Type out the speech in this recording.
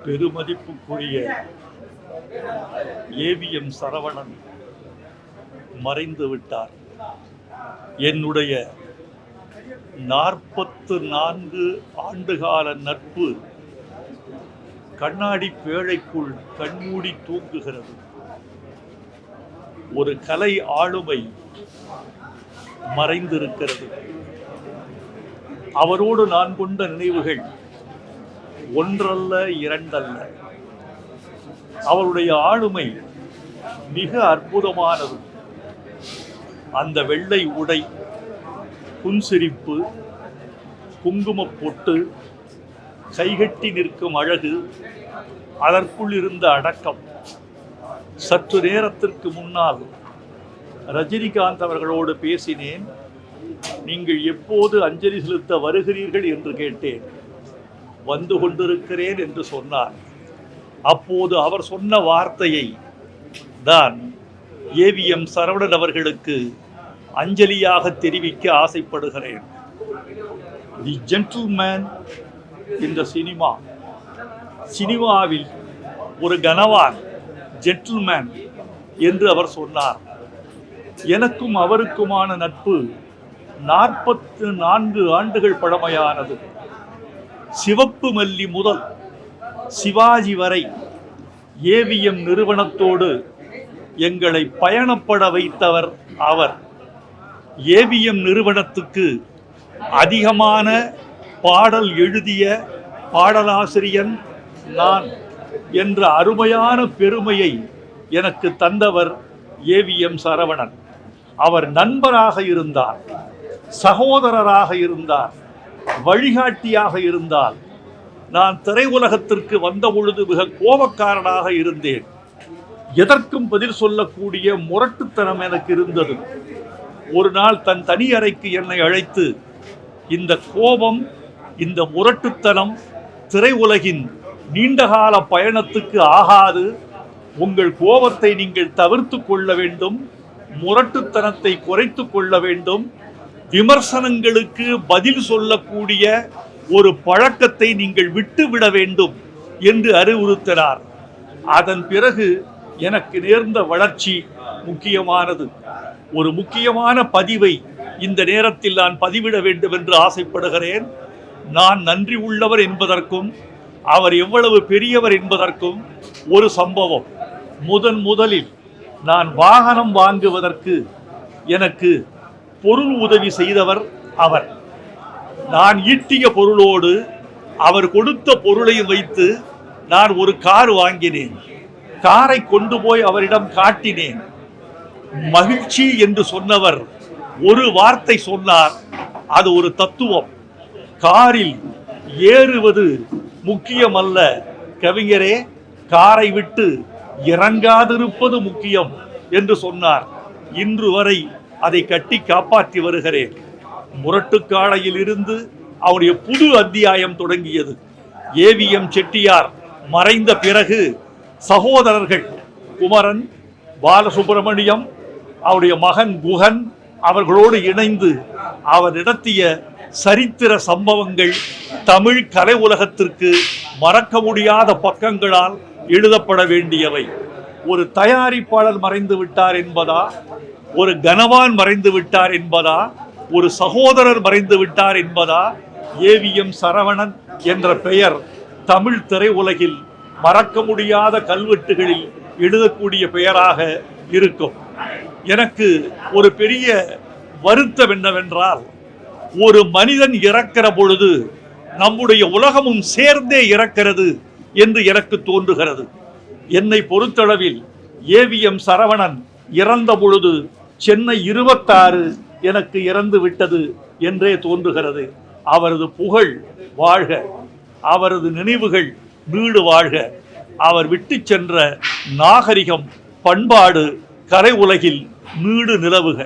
பெருமதிப்புக்குரிய AVM Saravanan மறைந்து விட்டார். என்னுடைய 44 ஆண்டுகால நட்பு கண்ணாடி பேழைக்குள் கண்மூடி தூங்குகிறது. ஒரு கலை ஆளுமை மறைந்திருக்கிறது. அவரோடு நான் கொண்ட நினைவுகள் ஒன்றல்ல இரண்டல்ல. அவருடைய ஆளுமை மிக அற்புதமானது. அந்த வெள்ளை உடை, புன்சிரிப்பு, குங்குமப் பொட்டு, கைகட்டி நிற்கும் அழகு, அதற்குள் இருந்த அடக்கம். சற்று நேரத்திற்கு முன்னால் ரஜினிகாந்த் அவர்களோடு பேசினேன். நீங்கள் எப்போது அஞ்சலி செலுத்த வருகிறீர்கள் என்று கேட்டேன். வந்து கொண்டிருக்கிறேன் என்று சொன்னார். அப்போது அவர் சொன்ன வார்த்தையை தான் ஏவிஎம் சரவணன் அவர்களுக்கு அஞ்சலியாக தெரிவிக்க ஆசைப்படுகிறேன். தி ஜென்டில்மேன் இந்த சினிமாவில் ஒரு கனவான் ஜென்டில்மேன் என்று அவர் சொன்னார். எனக்கும் அவருக்குமான நட்பு 44 ஆண்டுகள் பழமையானது. சிவப்பு மல்லி முதல் சிவாஜி வரை ஏவிஎம் நிறுவனத்தோடு எங்களை பயணப்பட வைத்தவர் அவர். ஏவிஎம் நிறுவனத்துக்கு அதிகமான பாடல் எழுதிய பாடலாசிரியன் நான் என்ற அருமையான பெருமையை எனக்கு தந்தவர் ஏவிஎம் சரவணன். அவர் நண்பராக இருந்தார், சகோதரராக இருந்தார், வழிகாட்டியாக இருந்தால். நான் திரையுலகத்திற்கு வந்த பொழுது மிக கோபக்காரனாக இருந்தேன். எதற்கும் பதில் சொல்லக்கூடிய முரட்டுத்தனம் எனக்கு இருந்தது. ஒரு நாள் தன் தனி அறைக்கு என்னை அழைத்து, இந்த கோபம், இந்த முரட்டுத்தனம் திரையுலகின் நீண்டகால பயணத்துக்கு ஆகாது. உங்கள் கோபத்தை நீங்கள் தவிர்த்து கொள்ள வேண்டும், முரட்டுத்தனத்தை குறைத்து கொள்ள வேண்டும், விமர்சனங்களுக்கு பதில் சொல்லக்கூடிய ஒரு பழக்கத்தை நீங்கள் விட்டுவிட வேண்டும் என்று அறிவுறுத்தினார். அதன் பிறகு எனக்கு நேர்ந்த வளர்ச்சி முக்கியமானது. ஒரு முக்கியமான பதிவை இந்த நேரத்தில் நான் பதிவிட வேண்டும் என்று ஆசைப்படுகிறேன். நான் நன்றி உள்ளவர் என்பதற்கும் அவர் எவ்வளவு பெரியவர் என்பதற்கும் ஒரு சம்பவம். முதலில் நான் வாகனம் வாங்குவதற்கு எனக்கு பொருள் உதவி செய்தவர் அவர். நான் ஈட்டிய பொருளோடு அவர் கொடுத்த பொருளை வைத்து நான் ஒரு கார் வாங்கினேன். காரை கொண்டு போய் அவரிடம் காட்டினேன். மகிழ்ச்சி என்று சொன்னவர் ஒரு வார்த்தை சொன்னார். அது ஒரு தத்துவம். காரில் ஏறுவது முக்கியமல்ல கவிஞரே, காரை விட்டு இறங்காதிருப்பது முக்கியம் என்று சொன்னார். இன்று வரை அதை கட்டி காப்பாற்றி வருகிறேன். முரட்டுக்காளையில் இருந்து அவருடைய புது அத்தியாயம் தொடங்கியது. ஏவிஎம் செட்டியார் மறைந்த பிறகு சகோதரர்கள் குமரன், பாலசுப்ரமணியம், அவருடைய மகன் குகன் அவர்களோடு இணைந்து அவர் நடத்திய சரித்திர சம்பவங்கள் தமிழ் கலை உலகத்திற்கு மறக்க முடியாத பக்கங்களால் எழுதப்பட வேண்டியவை. ஒரு தயாரிப்பாளர் மறைந்து விட்டார் என்பதா, ஒரு கனவான் மறைந்து விட்டார் என்பதா, ஒரு சகோதரர் மறைந்து விட்டார் என்பதா, ஏவிஎம் சரவணன் என்ற பெயர் தமிழ் திரையுலகில் மறக்க முடியாத கல்வெட்டுகளில் எழுதக்கூடிய பெயராக இருக்கும். எனக்கு ஒரு பெரிய வருத்தம் என்னவென்றால், ஒரு மனிதன் இறக்கிற பொழுது நம்முடைய உலகமும் சேர்ந்தே இறக்கிறது என்று எனக்கு தோன்றுகிறது. என்னை பொறுத்தளவில் ஏவிஎம் சரவணன் இறந்த பொழுது சென்னை 26 எனக்கு இறந்து விட்டது என்றே தோன்றுகிறது. அவரது புகழ் வாழ்க, அவரது நினைவுகள் நீடு வாழ்க. அவர் விட்டு சென்ற நாகரிகம், பண்பாடு கலை உலகில் நீடு நிலவுக.